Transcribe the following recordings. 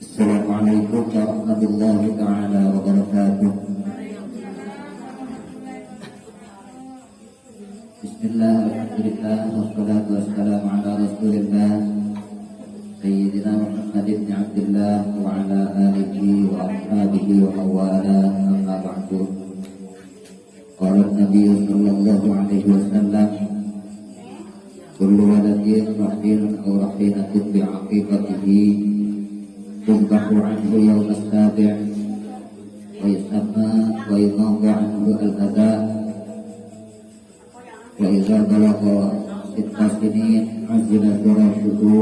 Assalamualaikum warahmatullahi ta'ala wabarakatuh. Bismillah, alhamdulillah, wassalatu wassalamu ala rasulillah Sayyidina Muhammad ibn Abdullah wa ala alihi wa ashabihi wa mawala, amma ba'du. Qala Nabi sallallahu alaihi wasallam, kullu waladin rahinun aw rahinatin bi'aqibatihi tunbahu anhu yawm as-sabi' wa yusamma wa yumahu anhu al-adha wa idza balagha sitta sinin azila firashuhu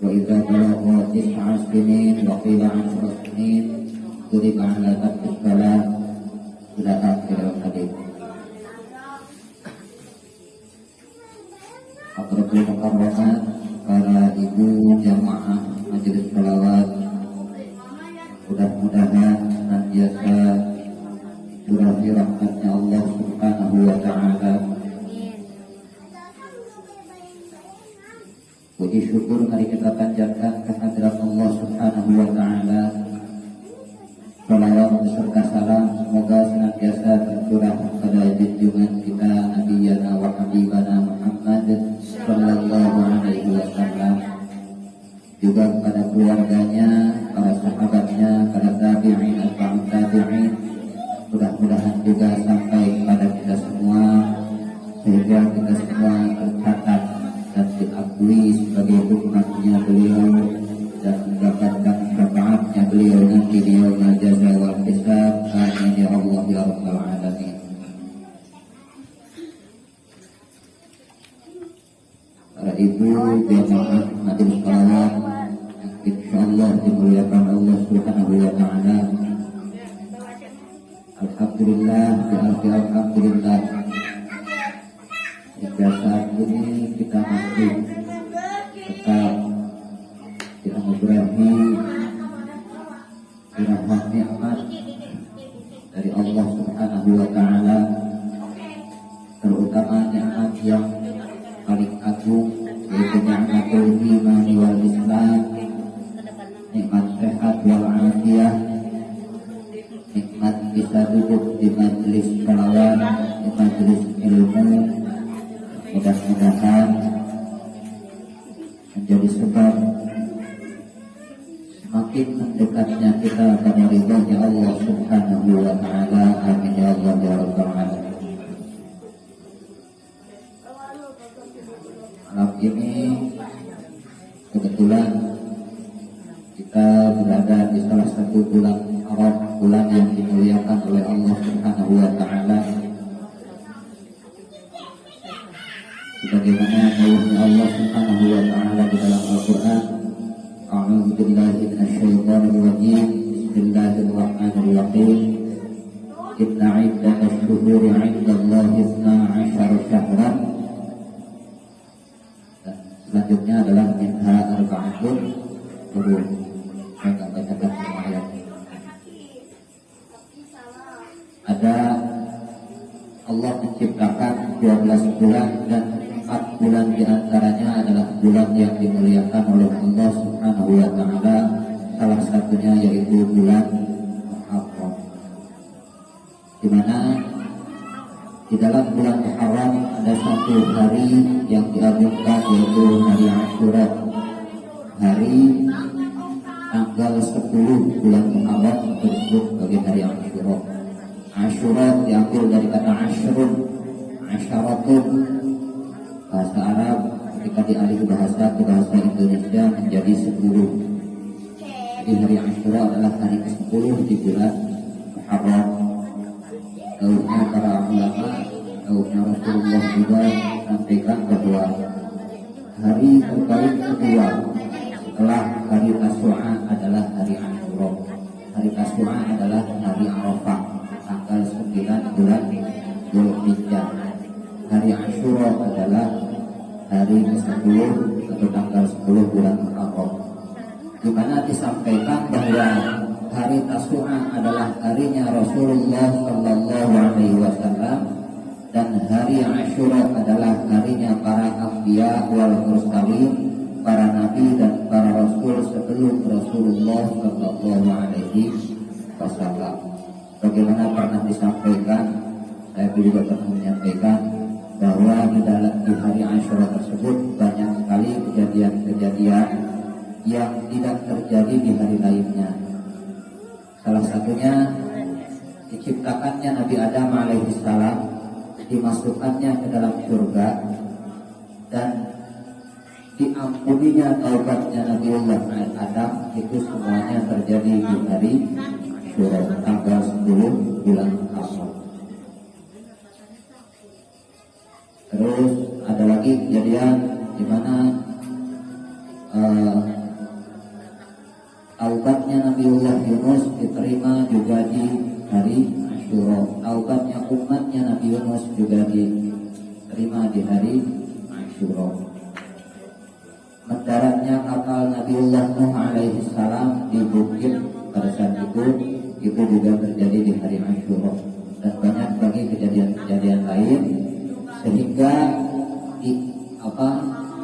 wa idza balagha tis'a sinin wa qila 'ashra sinin duriba 'ala tarki shalah ila akhir al-hadits. Akrabul mukarramat, para ibu jamaah majelis sholawat, mudah-mudahan senantiasa curahi rahmatnya Allah Subhanahu wa ta'ala. Puji syukur mari kita panjatkan kehadirat Allah Subhanahu wa ta'ala. Sholawat beserta salam semoga senantiasa tercurah pada junjungan kita Nabiyana wa Habibana Muhammad sallallahu alaihi wasallam, juga kepada keluarganya, para sahabatnya, para tabi'in, atba'ut tabi'in. Mudah-mudahan juga sampai kepada kita semua, sehingga kita semua tercatat dan diakui sebagai umatnya beliau dan mendapatkan syafaatnya beliau nanti di yaumul jaza wal hisab. Amin ya Allah ya rabbal alamin. Para ibu jamaah majelis sholawat yang insyaallah dimuliakan Allah Subhanahu wa ta'ala. Alhamdulillah, alhamdulillah, hingga saat ini kita masih tetap dianugerahi rahmat nikmat dari Allah Subhanahu wa ta'ala, terutama nikmat yang paling agung, yaitu nikmatul iman wal islam, nikmat sehat wal afiyah, nikmat bisa duduk di majelis sholawat, di majelis ilmu. Mudah-mudahan menjadi sebab semakin mendekatnya kita pada ridhonya Allah Subhanahu wa ta'ala. Amin ya Allah ya rabbal alamin. Malam ini kebetulan kita berada di salah satu bulan Arab, bulan yang dimuliakan oleh Allah Subhanahu wa ta'ala. Sebagaimana dawuhnya Allah Subhanahu wa ta'ala di dalam Al-Qur'an, a'udzu billahi minasyaitonir rajim, bismillahirrahmanirrahim, inna 'iddatash shuhuri 'indallahi 12 syahran. Selanjutnya adalah minha arba'atun hurum. Saya akan bacakan semua ayat. Ada Allah menciptakan 12 bulan dan 4 bulan diantaranya adalah bulan yang dimuliakan oleh Allah Subhanahu wa ta'ala. Salah satunya yaitu bulan Muharram, di mana di dalam bulan Muharram ada satu hari yang diagungkan, yaitu hari Asyura. Hari tanggal 10 bulan Muharram disebut sebagai hari Asyura. Asyura diambil dari kata asyrun, asyaratun, bahasa Arab. Ketika dialih bahasa ke bahasa Indonesia menjadi 10. Jadi hari Asyura adalah hari ke-10 di bulan Muharram. Dawuhnya para ulama, dawuhnya Rasulullah juga sampaikan bahwa hari terbaik kedua setelah hari Tasu'a adalah hari Asyura. Hari Tasu'a adalah hari Arafah, tanggal 9 bulan Dzulhijjah. Hari Asyura adalah hari ke-10 atau tanggal 10 bulan Muharram, di mana disampaikan bahwa hari Tasu'a adalah harinya Rasulullah Sallallahu Alaihi Wasallam, dan hari Asyura adalah harinya para anbiya wal mursalin, para nabi dan para rasul sebelum Rasulullah Sallallahu Alaihi Wasallam. Bagaimana pernah disampaikan, saya juga pernah menyampaikan bahwa di hari Asyura tersebut banyak sekali kejadian-kejadian yang tidak terjadi di hari lainnya. Salah satunya diciptakannya Nabi Adam alaihissalam, dimasukkannya ke dalam surga, dan diampuninya taubatnya Nabiullah Adam. Itu semuanya terjadi di hari Asyura tanggal 10 bulan Awal. Terus ada lagi kejadian di mana taubatnya Nabiullah Yunus diterima juga di hari Asyura. Taubatnya umatnya Nabi Yunus juga diterima di hari Asyura. Mendaratnya kapal Nabiullah Nuh alaihi salam di bukit pada saat itu juga terjadi di hari Asyura. Dan banyak lagi kejadian-kejadian lain, sehingga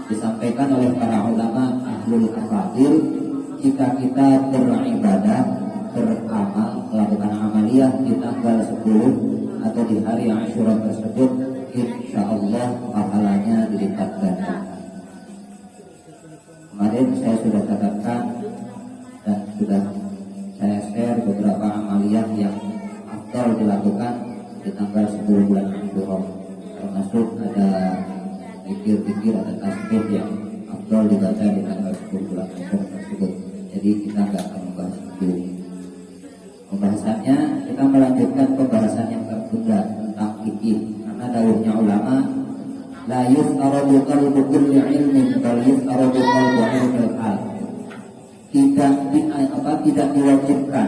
disampaikan oleh para ulama ahlul afadil, jika kita beribadah, beramal, melakukan amaliyah di tanggal 10 atau di hari Asyura tersebut, insya Allah pahalanya dilipat ganda. Kemarin saya sudah catatkan dan sudah saya share beberapa amaliyah yang afdal dilakukan di tanggal 10 bulan Asyura, termasuk ada pikir-pikir, ada tasbih yang afdal dibaca di tanggal 10 bulan Asyura tersebut. Jadi kita nggak akan membahas itu. Pembahasannya kita melanjutkan pembahasan yang tertunda tentang fikih, karena dawuhnya ulama, la yuftaradu qalbu kulli ilmin bal yuftaradu qalbu ilmil hal. Tidak diwajibkan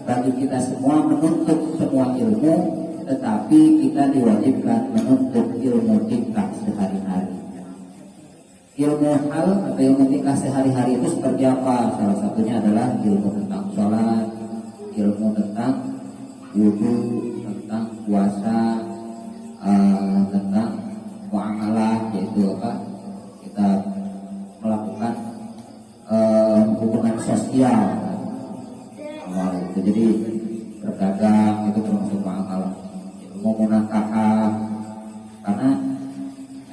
bagi kita semua menuntut semua ilmu, tetapi kita diwajibkan menuntut ilmu tingkah sehari-hari. Ilmu hal atau ilmu tingkah sehari-hari itu seperti apa? Salah satunya adalah ilmu tentang sholat, ilmu tentang wudhu, tentang puasa, tentang muamalah, yaitu kita melakukan hubungan sosial. Itu jadi berdagang itu termasuk muamalah. Ilmu munakahah, karena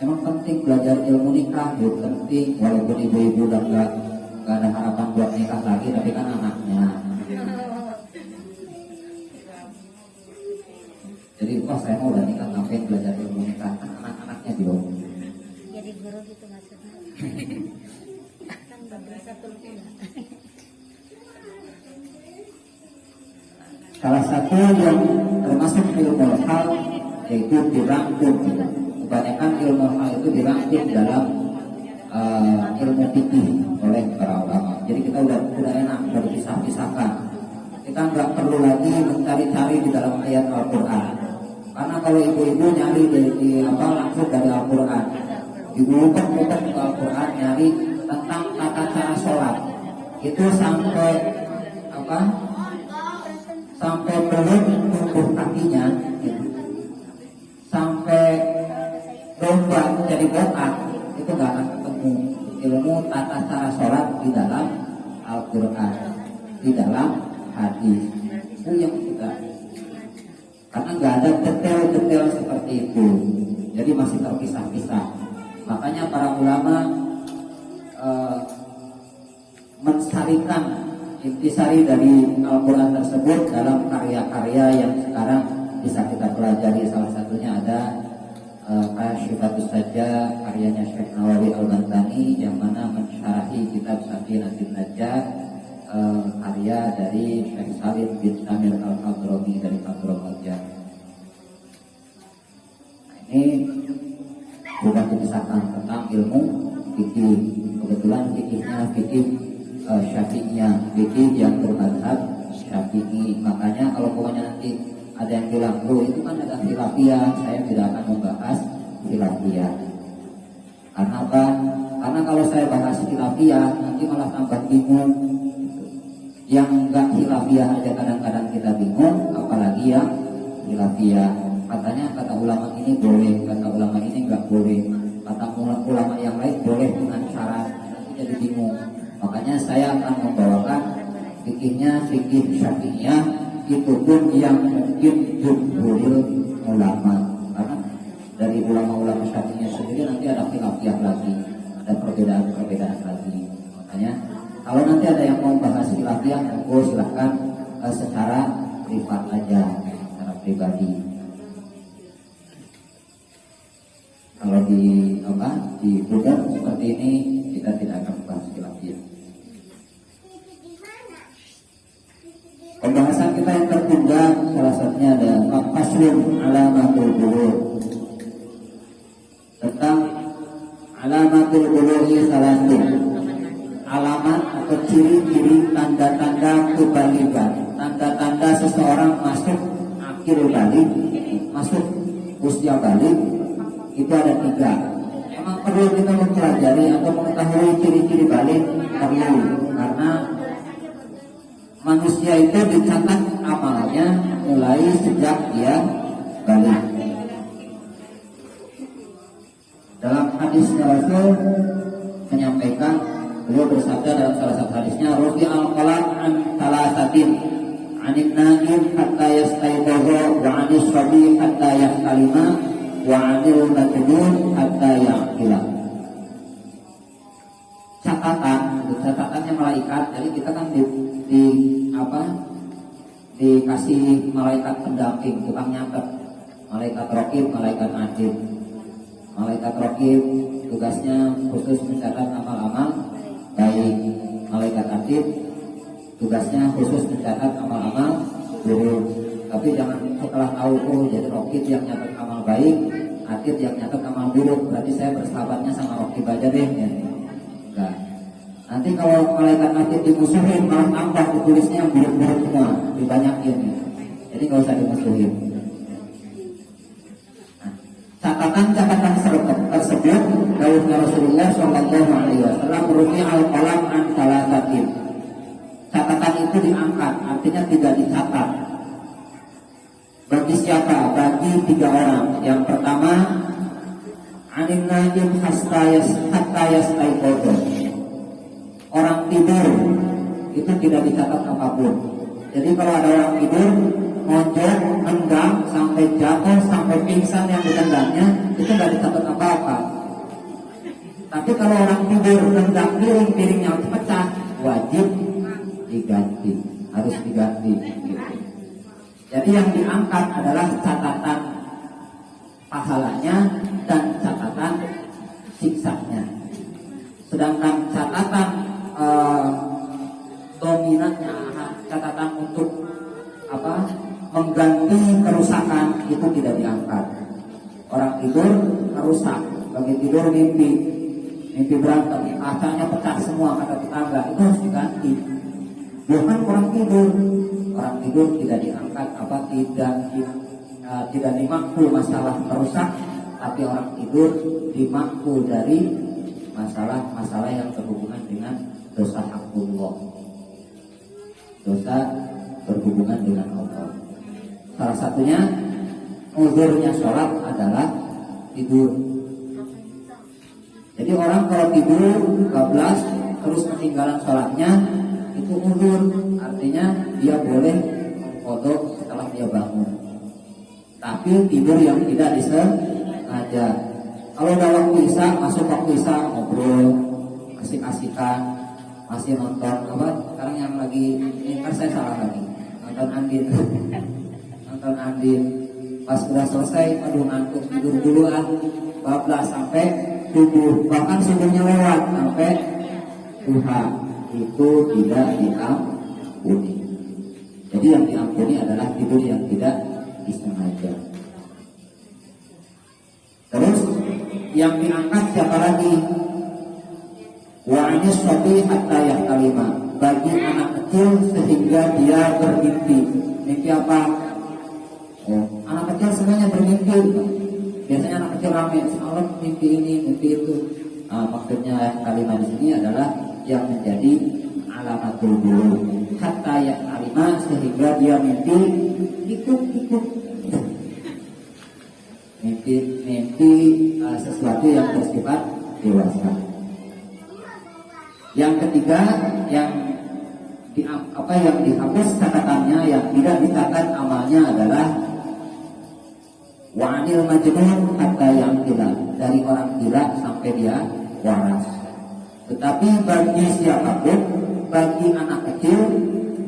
emang penting belajar ilmu nikah, itu penting. Walaupun ibu-ibu udah nggak ada harapan buat nikah lagi, tapi kan anaknya. Jadi saya mau udah nikah, ngapain belajar ilmu nikah, kan anak-anaknya belum. Jadi guru gitu maksudnya. Kan bisa turun. Salah satu yang termasuk ilmu hal yaitu dirangkum. Kebanyakan ilmu hal itu dirangkum dalam ilmu fikih oleh para ulama. Jadi kita udah enak, udah dipisah-pisahkan. Kita nggak perlu lagi mencari-cari di dalam ayat Al-Quran. Karena kalau ibu-ibu nyari langsung dari Al-Quran, ibu-ibu bukan ke Al-Quran nyari tentang tata cara sholat, itu sampai belum tumbuh kakinya, sampai domba jadi botak, itu nggak akan ketemu ilmu tata cara sholat di dalam Al-Quran, di dalam hadis. Itu yang kita, karena nggak ada detail-detail seperti itu, jadi masih terpisah-pisah. Makanya para ulama mensarikan intisari dari Al-Quran tersebut dalam karya-karya yang sekarang bisa kita pelajari. Salah satunya ada Kasyifatus Sajjah, karyanya Syekh Nawawi Al-Bantani, yang mana mensyarahi kitab Safinatul Najjah, karya dari Syekh Salim bin Samir Al-Hadrami dari Hadramaut. Ini sudah dipisahkan tentang ilmu fikih. Kebetulan fikihnya fikih Syafi'iyah, fikih yang bermadzhab Syafi'i. Makanya kalau pokoknya nanti ada yang bilang, itu kan ada khilafiyah, saya tidak akan membahas khilafiyah. Karena apa? Karena kalau saya bahas khilafiyah nanti malah tambah bingung. Yang enggak khilafiyah aja kadang-kadang kita bingung, apalagi yang khilafiyah. Katanya kata ulama ini boleh, kata ulama ini enggak boleh, kata ulama yang lain boleh dengan syarat. Jadi bingung. Makanya saya akan membawakan fikihnya fikih Syafi'iyah, itu pun yang mungkin jumhurul ulama. Karena dari ulama-ulama Syafi'iyah sendiri nanti ada khilafiyah lagi, ada perbedaan-perbedaan lagi. Makanya kalau nanti ada yang mau bahas khilafiyah, monggo silahkan secara privat aja, secara pribadi. Kalau di bulan seperti ini kita tidak akan bahas khilafiyah. Pembahasan kita yang tertunda salah satunya ada faslun alamatul bulugh. Tentang alamatul bulugh salasun. Alamat atau ciri-ciri tanda-tanda kebaligan, tanda-tanda seseorang masuk akhir balik, masuk usia balik, itu ada 3. Memang perlu kita mempelajari atau mengetahui ciri-ciri balik, perlu, karena manusia itu dicatat amalnya mulai sejak dia balik. Dalam hadisnya Rasul menyampaikan, beliau bersabda dalam salah satu hadisnya, "Rufi al-qalam an thalathatin, 'anil naim hatta yastayqidha, wa 'anil sabi hatta yahtalima, wa 'anil majnun hatta ya'qila." Catatannya malaikat. Jadi kita kan dikasih malaikat pendamping, tukang nyatet. Malaikat raqib, malaikat atid. Malaikat raqib tugasnya khusus mencatat amal-amal baik. Malaikat atid tugasnya khusus mencatat amal-amal buruk. Tapi jangan setelah tahu jadi raqib yang nyatat amal baik, atid yang nyatat amal buruk, berarti saya bersahabatnya sama raqib aja deh ya. Enggak. Nanti kalau malaikat atid dimusuhin malah tambah ditulisnya yang buruk-buruk semua, dibanyakin ya. Jadi nggak usah dimusuhin. Catatan-catatan tersebut dawuhnya Rasulullah Shallallahu Alaihi Wasallam, "Rufi al-qalam an thalathatin." Catatan itu diangkat, artinya tidak dicatat. Bagi siapa? Bagi 3 orang. Yang pertama, anin najim hatta yastayqidha. Orang tidur itu tidak dicatat apapun. Jadi kalau ada orang tidur monjok, nendang sampai jatuh, sampai pingsan yang ditendangnya, itu nggak dicatat apa-apa. Tapi kalau orang tidur nendang piringnya pecah, wajib diganti, harus diganti. Jadi yang diangkat adalah catatan pahalanya dan catatan siksanya. Sedangkan catatan dominannya, catatan untuk mengganti kerusakan itu tidak diangkat. Orang tidur rusak, bagi tidur mimpi berantem, kacanya pecah semua kata tetangga, itu harus diganti. Bukan orang tidur tidak diangkat, tidak dimakul masalah merusak, tapi orang tidur dimakul dari masalah-masalah yang berhubungan dengan dosa hakullah, dosa berhubungan dengan Allah. Salah satunya uzurnya sholat adalah tidur. Jadi orang kalau tidur bablas terus ketinggalan sholatnya, itu uzur, artinya dia boleh qadha setelah dia bangun. Tapi tidur yang tidak disengaja. Kalau udah waktu isya, masuk waktu isya, ngobrol, asik-asikan, masih nonton sekarang yang lagi ini kan saya salah lagi, nonton Andin. Pas sudah selesai, aduh ngantuk, tidur duluan, bablas sampai subuh, bahkan subuhnya lewat sampai duha. Itu tidak diampuni. Jadi yang diampuni adalah tidur yang tidak disengaja. Terus yang diangkat siapa lagi? Wa anis sabi hatta yahtalima. Bagi anak kecil sehingga dia bermimpi. Mimpi apa? Anak kecil sebenarnya bermimpi. Biasanya anak kecil ramai, semalam mimpi ini, mimpi itu. Maksudnya kalimat di sini adalah yang menjadi alamatul bulugh. hatta ya alima, sehingga dia mimpi ikut mimpi sesuatu yang bersifat dewasa. Yang ketiga, yang dihapus catatannya, yang tidak dicatat amalnya adalah wa'anil majnun hatta yang gila, dari orang gila sampai dia waras. Tetapi bagi siapapun, bagi anak kecil,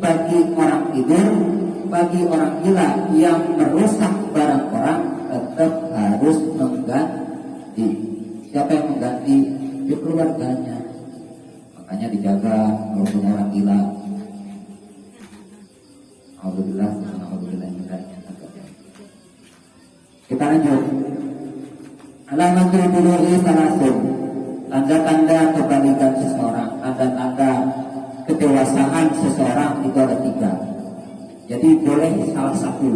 bagi orang tidur, bagi orang gila yang merusak barang orang, tetap harus mengganti. Siapa yang mengganti? Di keluarganya. Makanya dijaga kalau punya orang gila. Alhamdulillah. Kita lanjut. Alamatul bulughi salasun. Tanda-tanda kebalikan seseorang, tanda-tanda kedewasaan seseorang itu ada 3. Jadi boleh salah satu,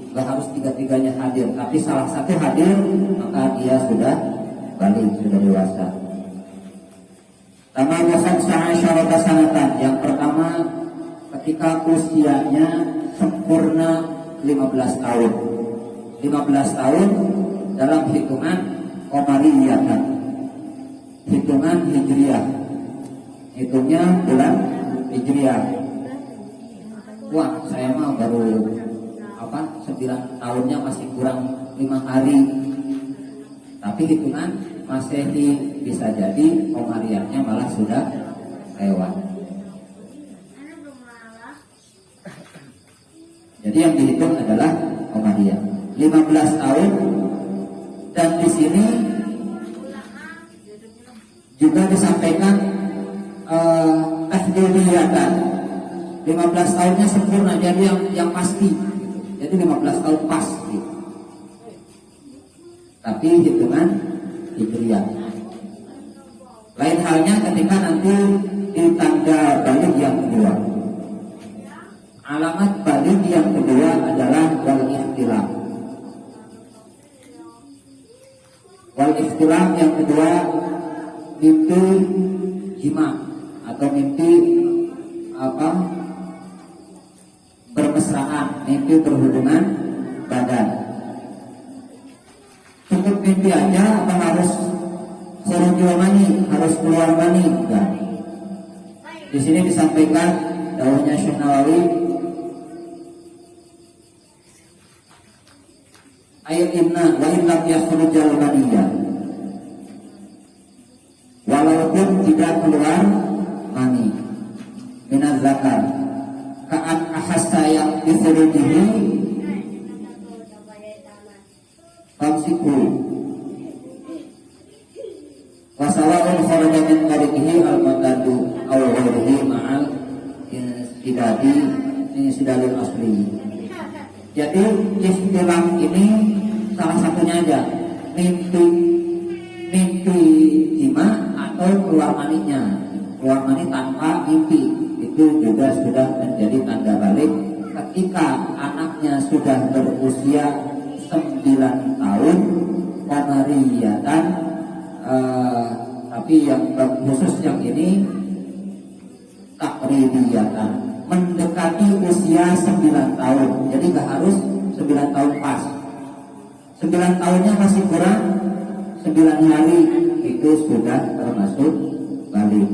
nggak harus 3-tiganya hadir, tapi salah satu hadir maka dia sudah balik, sudah dewasa. Tamamusan syarata sanatan. Yang pertama, ketika usianya sempurna 15 tahun. 15 tahun dalam hitungan Qamariyah, hitungan Hijriah, hitungnya bulan Hijriah. Wah, saya mah baru 9 tahunnya, masih kurang 5 hari. Tapi hitungan Masehi bisa jadi Qamariyahnya malah sudah lewat. Jadi yang dihitung adalah Qamariyah 15 tahun. Dan di sini juga disampaikan tahdidiyatan, 15 tahunnya sempurna, jadi yang pasti. Jadi 15 tahun pas gitu. Tapi hitungan Hijriah. Lain halnya ketika nanti di tanda balik yang kedua. Alamat balik yang kedua adalah wal ikhtilaf. Wal ikhtilaf yang kedua, mimpi jima atau mimpi bermesraan, mimpi berhubungan badan. Cukup mimpi aja apa harus khurujul mani, harus keluar mani? Enggak. Di sini disampaikan dawuhnya Syekh Nawawi, ayat inna wa in lam yakhrujal maniyya, walaupun tidak keluar mani minaz zakar ka'an ahassa yang disuruhihi famsiku wasawa'un kharaja min tariqihi al-matadu aw ghairihi ma'al insidalil asli. Jadi istilah ini salah satunya aja, mimpi jima atau keluar maninya, keluar mani tanpa mimpi, itu juga sudah menjadi tanda balik ketika anaknya sudah berusia 9 tahun qamariyatan. Tapi yang khusus yang ini takribiyatan, mendekati usia 9 tahun. Jadi gak harus 9 tahun pas, 9 tahunnya masih kurang 9 hari, itu sudah termasuk balik,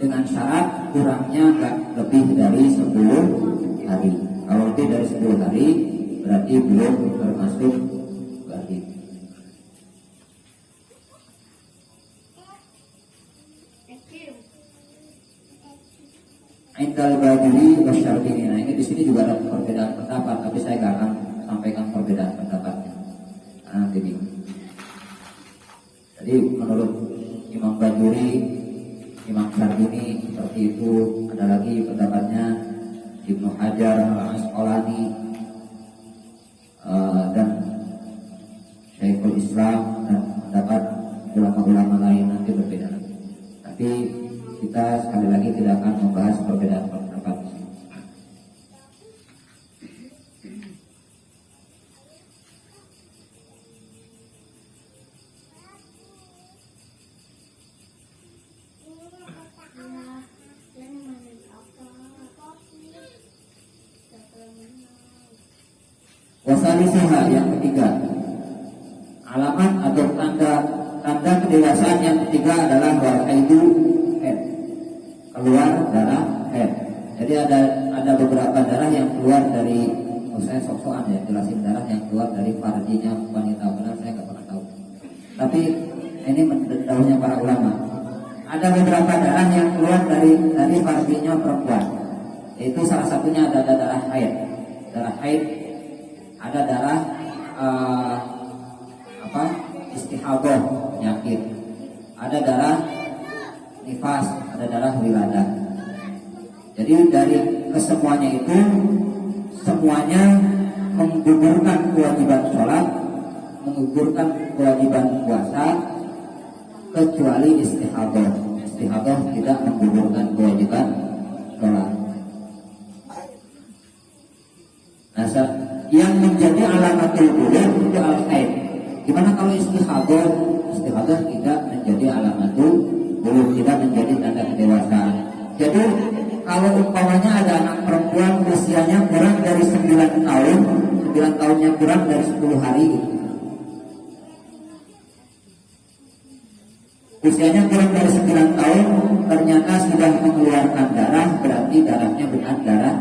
dengan syarat kurangnya gak lebih dari 10 hari. Kalau lebih dari 10 hari berarti belum termasuk balik. Indal Badri wasyarqini. Nah, ini di sini juga ada perbedaan pendapat, tapi saya nggak akan sampaikan perbedaan pendapatnya. Nanti bingung. Jadi menurut Imam Badri, Imam Syarqini seperti itu. Ada lagi pendapatnya Ibnu Hajar Al-Asqalani dan Syekhul Islam, dan pendapat ulama-ulama lain nanti berbeda. Tapi kita sekali lagi tidak akan membahas perbedaan pendapat. Wasalisuha yang ketiga, alamat atau tanda kedewasaan yang ketiga adalah wahaidu head, keluar darah head. Jadi ada beberapa darah yang keluar dari, saya sok-sokan ya jelasin darah yang keluar dari farjinya wanita, benar saya nggak pernah tahu. Tapi ini mendahulunya para ulama. Ada beberapa darah yang keluar dari farjinya perempuan. Itu salah satunya ada darah haid. Darah haid, ada darah istihadah penyakit, ada darah nifas, ada darah wiladah. Jadi dari kesemuanya itu semuanya menggugurkan kewajiban sholat, menggugurkan kewajiban puasa, kecuali istihadah. Istihadah tidak menggugurkan kewajiban sholat. Nah, yang menjadi alamatul bulugh itu al-haid. Gimana kalau istihadah? Istihadah tidak menjadi alamatul bulugh, tidak menjadi tanda kedewasaan. Jadi kalau umpamanya ada anak perempuan usianya kurang dari 9 tahun, 9 tahunnya kurang dari 10 hari, usianya kurang dari 9 tahun, ternyata sudah mengeluarkan darah, berarti darahnya bukan darah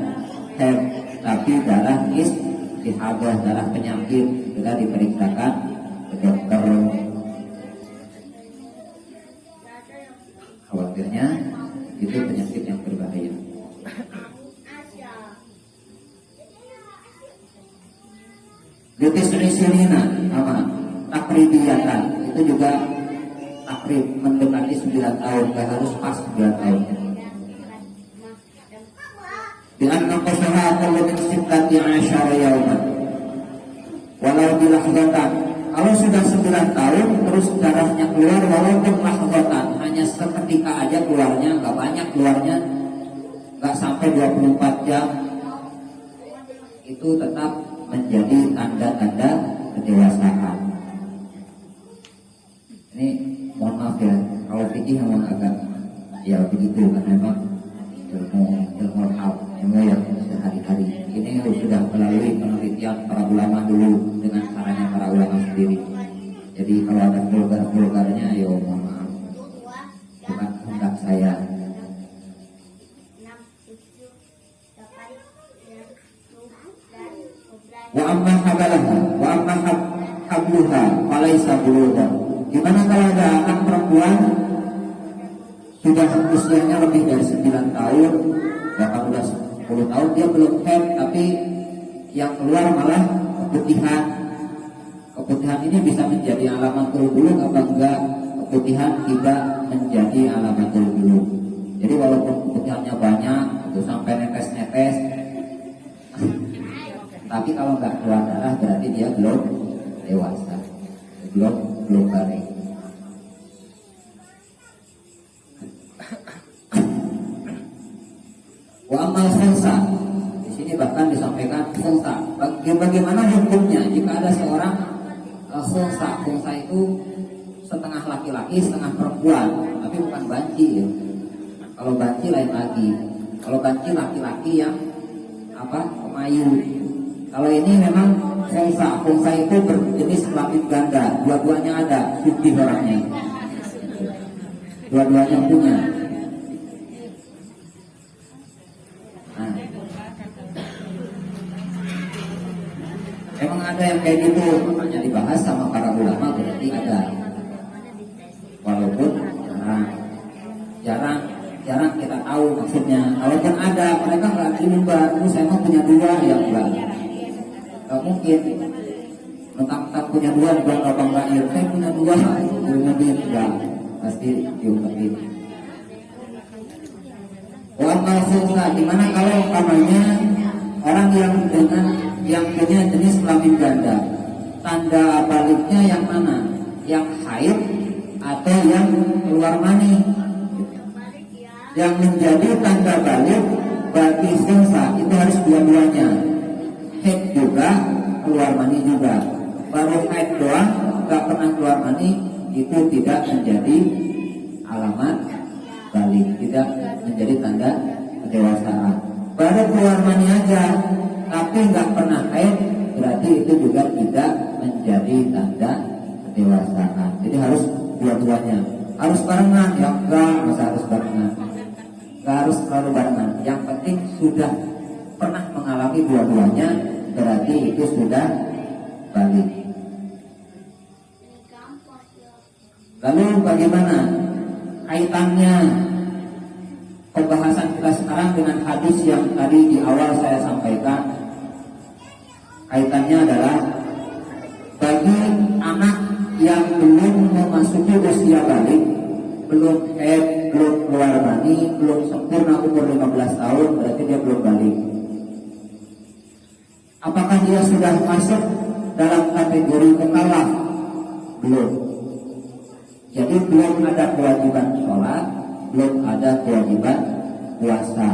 haid, tapi darah istihadah, darah penyakit. Sudah diperiksakan ke dokter. Khawatirnya itu penyakit yang berbahaya. Lutis insulina sama takribiyatan, itu juga takrib mendekati 9 tahun, gak harus pas 9 tahun. Di anna qasaha aqallu min 16 yauman walau bilahzatan. Kalau sudah 9 tahun terus darahnya keluar walaupun lahzatan, hanya seketika aja keluarnya, gak banyak keluarnya, gak sampai 24 jam, itu tetap menjadi tanda-tanda kedewasaan. Ini mohon maaf ya, kalau fikih memang agak ya begitu, karena memang ilmu yang sehari-hari. Ini sudah melalui penelitian para ulama dulu dengan caranya para ulama sendiri. Jadi kalau ada vulgar-vulgarnya, yo mohon maaf, bukan hendak saya. Wa amma habalaha wa amma habluha falaisa bulughan. Gimana kalau ada anak perempuan sudah usianya lebih dari 9 tahun, bahkan sudah 10 tahun, dia belum haid, tapi yang keluar malah keputihan. Keputihan ini bisa menjadi alamatul bulugh apa enggak? Keputihan tidak menjadi alamatul bulugh. Jadi walaupun keputihannya banyak, itu sampai netes-netes, tapi kalau nggak keluar darah berarti dia belum dewasa, belum balik. Wa amal khunsa, di sini bahkan disampaikan khunsa. Bagaimana hukumnya jika ada seorang khunsa? Khunsa itu setengah laki-laki, setengah perempuan, tapi bukan banci ya. Kalau banci lain lagi. Kalau banci laki-laki yang pemayu. Kalau ini memang khunsa. Khunsa itu berjenis kelamin ganda, dua-duanya ada, suci orangnya, dua-duanya punya. Emang ada yang kayak gitu, makanya dibahas sama para ulama, berarti ada. Walaupun jarang kita tahu maksudnya. Kalaupun ada, mereka nggak diumbar. Saya mau punya 2, yang enggak. Gak mungkin. Mentang-mentang punya 2 dibilang abang lahir. Saya punya 2, lebih enggak. Pasti diungkapin. Wamal khunsa, gimana kalau umpamanya orang yang punya jenis kelamin ganda, tanda baliknya yang mana? Yang haid atau yang keluar mani? Yang menjadi tanda balik bagi khunsa itu harus dua-duanya, haid juga, keluar mani juga. Baru haid doang, gak pernah keluar mani, itu tidak menjadi alamat balik, tidak menjadi tanda kedewasaan. Baru keluar mani aja tapi nggak pernah haid, berarti itu juga tidak menjadi tanda kedewasaan. Jadi harus dua-duanya, harus barengan ya, enggak masa harus barengan, enggak harus selalu barengan. Yang penting sudah pernah mengalami dua-duanya, berarti itu sudah balik. Lalu bagaimana kaitannya pembahasan kita sekarang dengan hadis yang tadi di awal saya sampaikan? Kaitannya adalah bagi anak yang belum memasuki usia balik, belum haid, belum keluar mani, belum sempurna umur 15 tahun, berarti dia belum balik. Apakah dia sudah masuk dalam kategori mukallaf? Belum. Jadi belum ada kewajiban sholat, belum ada kewajiban puasa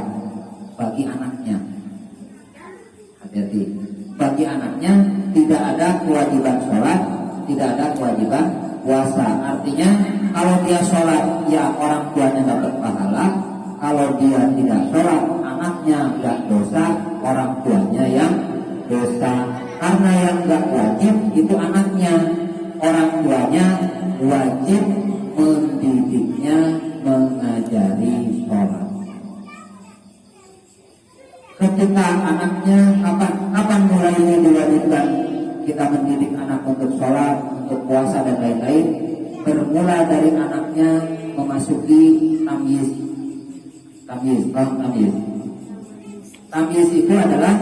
bagi anaknya. Hati-hati. Bagi anaknya tidak ada kewajiban sholat, tidak ada kewajiban puasa. Artinya kalau dia sholat ya orang tuanya dapat pahala, kalau dia tidak sholat anaknya nggak dosa, orang tuanya yang dosa. Karena yang nggak wajib itu anaknya, orang tuanya wajib mendidiknya, mengajari sholat. Ketika anaknya kapan mulainya diwajibkan kita mendidik anak untuk sholat, untuk puasa dan lain-lain? Bermula dari anaknya memasuki tamyiz. Tamyiz itu adalah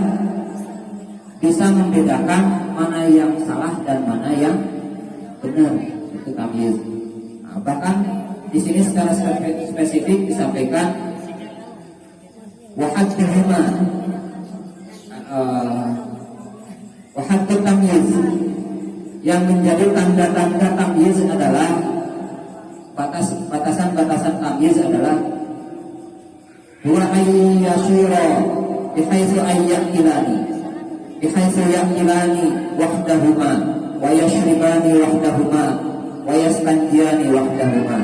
bisa membedakan mana yang salah dan mana yang benar, itu tamyiz. Nah, bahkan di sini secara spesifik disampaikan wahadduhuma wahaddu tamyiz. Yang menjadi tanda-tanda tamyiz adalah batasan-batasan tamyiz adalah huwa ayyasira bihaitsu ya'kilani wahdahuma wa yashribani wahdahuma wa yastanjiyani wahdahuma.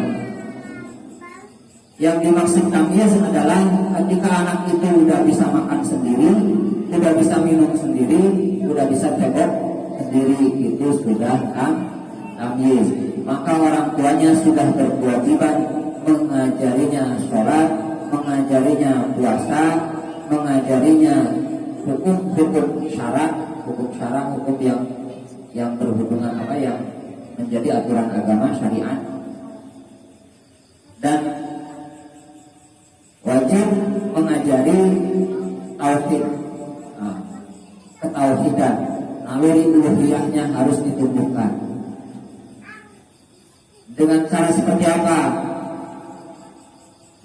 Yang dimaksud tamyiz adalah ketika anak itu udah bisa makan sendiri, udah bisa minum sendiri, udah bisa cebok sendiri, itu sudah tamyiz. Maka orang tuanya sudah berkewajiban mengajarinya sholat, mengajarinya puasa, mengajarinya hukum syarak, hukum yang berhubungan yang menjadi aturan agama syariat, dan wajib mengajari tauhid, ketauhidan, naluri uluhiyahnya harus ditumbuhkan. Dengan cara seperti apa?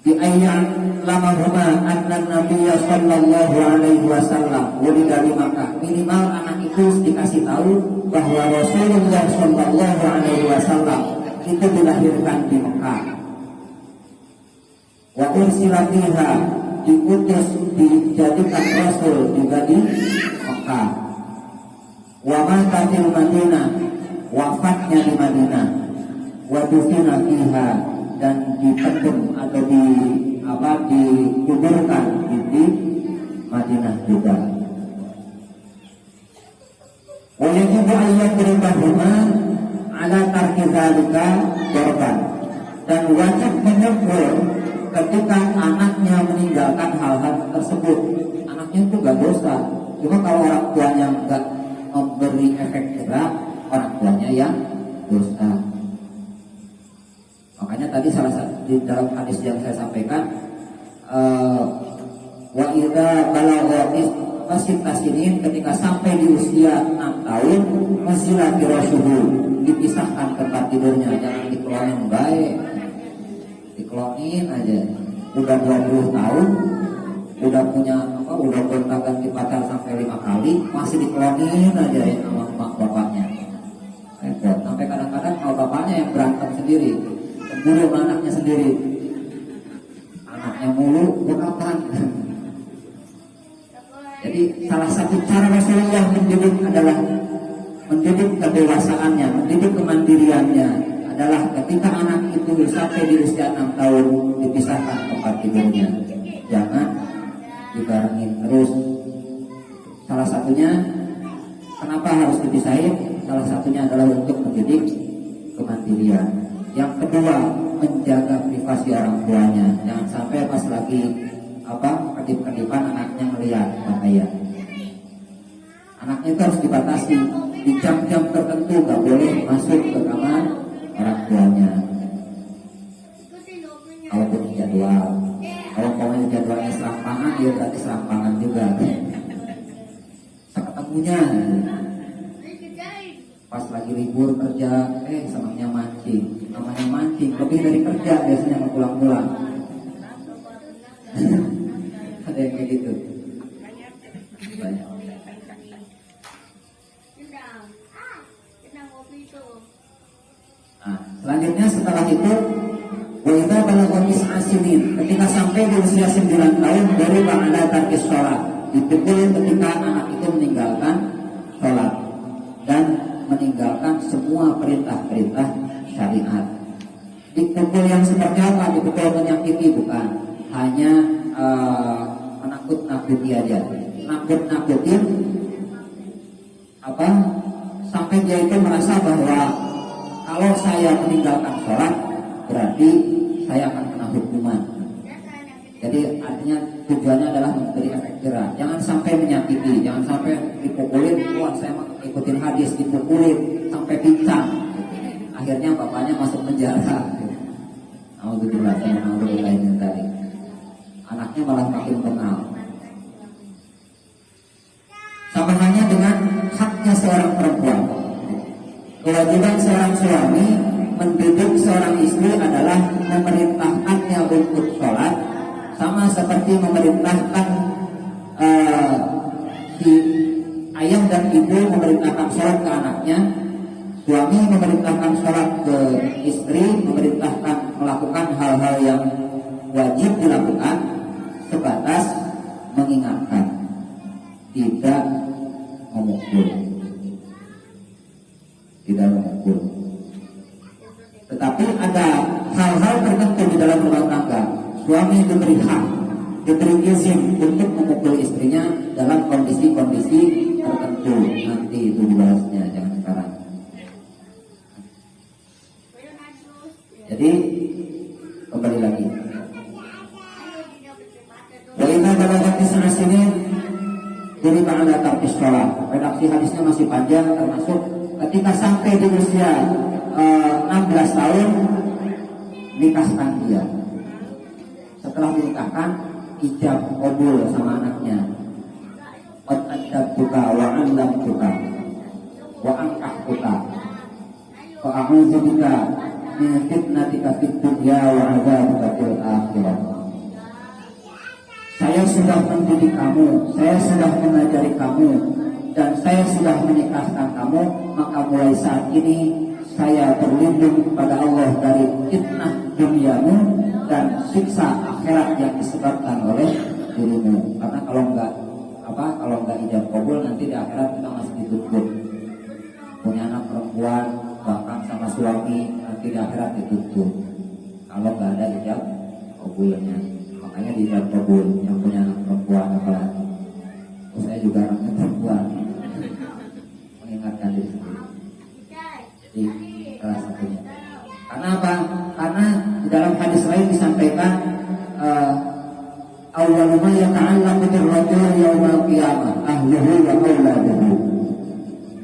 Di ayat lamahuma anna Nabiya sallallahu alaihi wasallam wulida di Makkah. Minimal anak itu dikasih tahu bahwa Rasulullah sallallahu alaihi wasallam itu dilahirkan di Mekah. Wa ursila fiha, diutus, dijadikan rasul juga di Mekah. Wa mata fil Madinah, wafatnya di Madinah. Wa dufina fiha, dan dipendam atau dikuburkan di Madinah juga. Wa yajibu ayyadribahuma ala tarki dzalika korban, dan wajib menegur ketika anaknya meninggalkan hal-hal tersebut. Anaknya itu gak dosa, cuma kalau orang tuanya gak memberi efek jerak, orang tuanya yang dosa. Makanya tadi salah satu di dalam hadis yang saya sampaikan, wa idza balagha tasinin, ketika sampai di usia 6 tahun, masila firashuhu, dipisahkan tempat tidurnya, jangan dikelonin baik. Dikelonin aja. Udah 20 tahun, udah punya udah gonta-ganti pacar sampai 5 kali, masih dikelonin aja ya sama mak bapaknya. Sampai kadang-kadang kalau bapaknya yang berantem sendiri, cemburu anaknya sendiri. Anaknya mulu, kapan? Jadi salah satu cara Rasulullah mendidik adalah mendidik kedewasaannya, mendidik kemandiriannya adalah ketika anak itu sampai di usia 6 tahun dipisahkan tempat tidurnya, jangan dibarengin terus. Salah satunya Kenapa harus dipisahin? Salah satunya adalah untuk mendidik kemandirian. Yang kedua, menjaga privasi orang tuanya. Jangan sampai pas lagi kedip-kedipan anaknya melihat bahaya. Anaknya itu harus dibatasi di jam-jam tertentu, nggak boleh masuk ke kamar orang tuanya. Kalau punya jadwal, kalau pokoknya jadwalnya serampangan, ya berarti serampangan juga. Seketemunya pas lagi libur kerja, senangnya mancing. Namanya mancing, lebih dari kerja biasanya mau pulang-pulang. Ada yang kayak gitu. Banyak. Nah, selanjutnya setelah itu, wa idza balagha tis'a sinin, ketika sampai di usia 9 tahun dari ba'da tarkis shalah, dipukul ketika anak itu meninggalkan sholat dan meninggalkan semua perintah-perintah syariat. Dipukul yang seperti apa? Dipukul menyakiti bukan, hanya menakut-nakuti aja. Nakut-nakutin sampai dia itu merasa bahwa kalau saya meninggalkan sholat berarti saya akan kena hukuman. Jadi artinya tujuannya adalah memberi efek jerah. Jangan sampai menyakiti, jangan sampai dipukulin. Wah, saya ikutin hadis, dipukulin sampai pincang. Akhirnya bapaknya masuk penjara. Alhamdulillah, tadi anaknya malah makin kenal. Sama halnya dengan haknya seorang perempuan. Kewajiban seorang suami mendidik seorang istri adalah memerintahkannya untuk sholat, sama seperti memerintahkan si ayah dan ibu memerintahkan sholat ke anaknya. Suami memerintahkan sholat ke istri, memerintahkan melakukan hal-hal yang wajib dilakukan, sebatas mengingatkan, tidak memukul. Tetapi ada hal-hal tertentu di dalam rumah tangga, suami diberi hak, diberi izin untuk memukul istrinya dalam kondisi-kondisi tertentu. Nanti itu dibahasnya, jangan sekarang. Jadi kembali lagi. Wa inna balagha tis'a sinin dari ba'da tarkis shalah. Redaksi hadisnya masih panjang, termasuk ketika sampai di usia 16 tahun nikahkan dia. Setelah dinikahkan, ijab qabul sama anaknya. Qad adabtuka wa 'allamtuka wa ankahtuka wa a'udzu bika min fitnatika fid dunya wa 'adzabika fil akhirah. Saya sudah mendidik kamu, saya sudah mengajari kamu, dan saya sudah menikahkan kamu, maka mulai saat ini saya berlindung pada Allah dari fitnah duniamu dan siksa akhirat yang disebabkan oleh dirimu. Karena kalau enggak ijab kabul, nanti di akhirat kita masih ditutup. Punya anak perempuan, bahkan sama suami, nanti di akhirat ditutup. Kalau enggak ada ijab kabulnya, makanya di ijab kabul yang punya anak perempuan apalagi. Saya juga anaknya perempuan. Mengingatkan diri sendiri. Jadi salah satunya. Karena apa? Karena di dalam hadis lain disampaikan awwalu ma yata'allaqu bir-rajul yaumal qiyamah ahluhu wa auladuhu.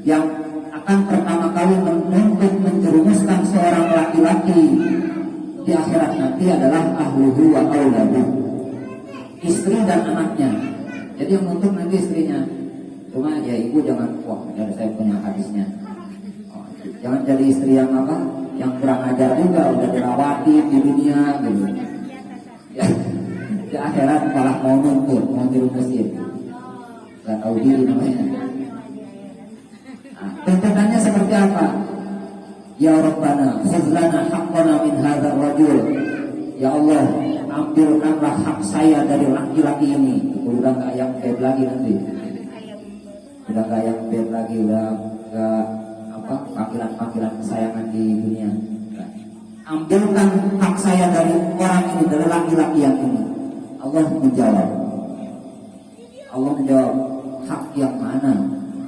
Yang akan pertama kali menuntut menjerumuskan seorang laki-laki di akhirat nanti adalah ahluhu wa auladuhu, istri dan anaknya. Jadi yang menuntut nanti istrinya. Cuma ya ibu jangan, saya punya hadisnya. Jangan jadi istri yang yang kurang ajar juga, udah dirawati di dunia gitu. Ya, di akhirat malah mau nuntut, mau dirumusin. Gak tahu diri namanya. Nah, tuntutannya seperti apa? Ya Rabbana, khudh lana haqqana min hadzal rajul. Ya Allah, ambilkanlah hak saya dari laki-laki ini. Udah gak yang bed lagi nanti. Udah gak yang bed lagi, udah gak panggilan-panggilan kesayangan di dunia. Ambilkan hak saya dari orang ini, dari laki-laki yang ini. Allah menjawab, hak yang mana?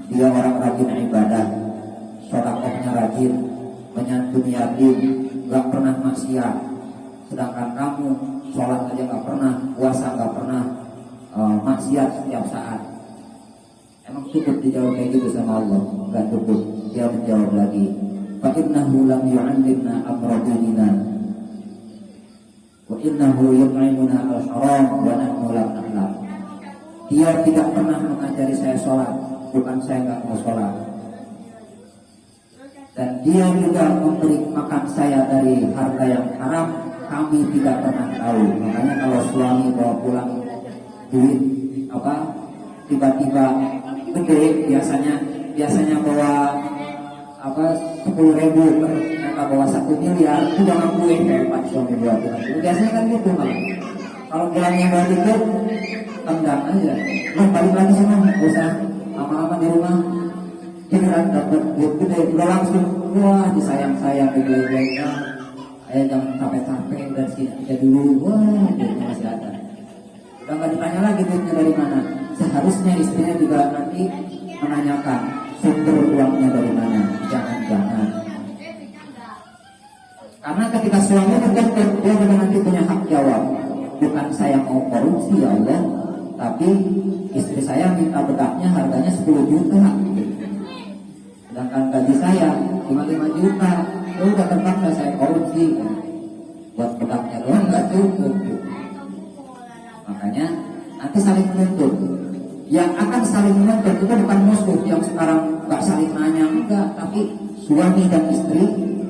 dia orang rajin ibadah, sedekahnya rajin, menyantuni yatim, gak pernah maksiat. Sedangkan kamu sholat aja gak pernah, puasa gak pernah, maksiat setiap saat. Emang cukup dijawab kayak gitu sama Allah? Gak cukup. Dia menjawab lagi, fa innahu lam yu'allimna amra dinina wa innahu yut'imuna al-haram wa nahnu lam na'lam. Dia tidak pernah mengajari saya sholat, bukan saya gak mau sholat. Dan dia juga memberi makan saya dari harta yang haram, kami tidak pernah tahu. Makanya kalau suami bawa pulang duit tiba-tiba gede, biasanya bawa 10.000, ternyata bawa 1 miliar, itu jangan gue hebat suami bawa pulang. Biasanya kan gitu malah. Kalau pulangnya bawa dikit, tendang aja. Balik lagi sana, gak usah lama-lama di rumah. Giliran dapat duit gede, udah langsung wah disayang-sayang dibeli-belinya. Ayah jangan capek-capek dari sini aja dulu. Wah, duitnya masih ada. Udah nggak ditanya lagi duitnya dari mana. Seharusnya istrinya juga nanti menanyakan sumber uangnya dari mana. Jangan-jangan. Karena ketika suami tertutup, dia juga nanti punya hak jawab. Bukan saya mau korupsi ya Allah, tapi istri saya minta bedaknya harganya 10 juta. Sedangkan gaji saya cuma 5 juta, ya udah terpaksa saya korupsi. Buat bedaknya doang nggak cukup. Makanya nanti saling menuntut. Yang akan saling menuntut itu bukan musuh yang sekarang nggak saling nanya, enggak, tapi suami dan istri,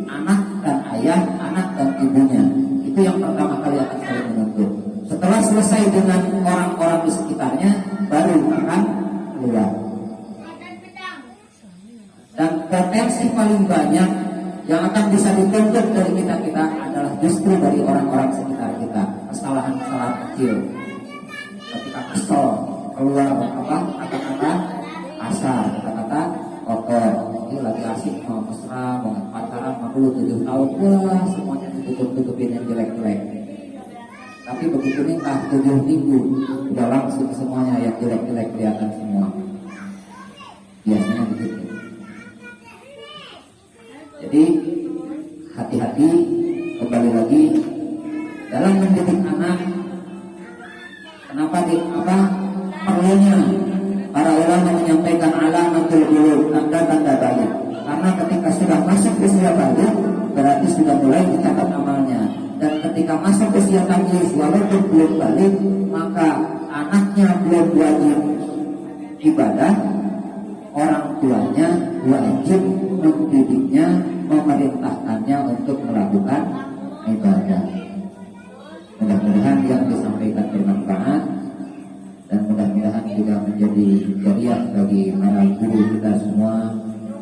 anak dan ayah, anak dan ibunya. Itu yang pertama kali akan saling menuntut. Setelah selesai dengan orang-orang di sekitarnya, baru akan keluar. Dan potensi paling banyak yang akan bisa dituntut dari kita adalah justru dari orang-orang sekitar kita. Kesalahan-kesalahan kecil. Ketika kesel, keluar kata-kata kasar, kata-kata kotor. Ini lagi asik mau mesra, mau pacaran 57 tahun, wah semuanya ditutup-tutupin yang jelek-jelek. Tapi begitu nikah 7 minggu, udah langsung semuanya yang jelek-jelek kelihatan semua. Biasanya begitu. Jadi hati-hati, kembali lagi dalam mendidik anak. Kenapa perlunya para ulama menyampaikan alamatul bulugh, tanda-tanda balik. Karena ketika sudah masuk usia balik, berarti sudah mulai dicatat amalnya. Dan ketika masuk usia tamyiz walaupun belum balik, maka anaknya belum wajib ibadah, orang tuanya wajib mendidiknya, memerintahkannya untuk melakukan ibadah. Mudah-mudahan yang disampaikan bermanfaat dan mudah-mudahan juga menjadi jariah bagi para guru kita semua,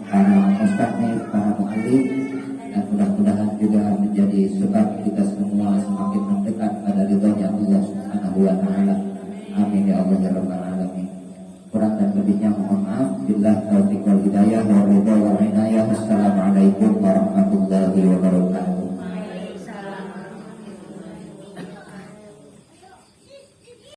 para ustadz, para mu'allim, dan mudah-mudahan juga menjadi sebab kita semua semakin mendekat pada ridhonya Allah Subhanahu wa taala. Amin ya Allah ya rabbal alamin.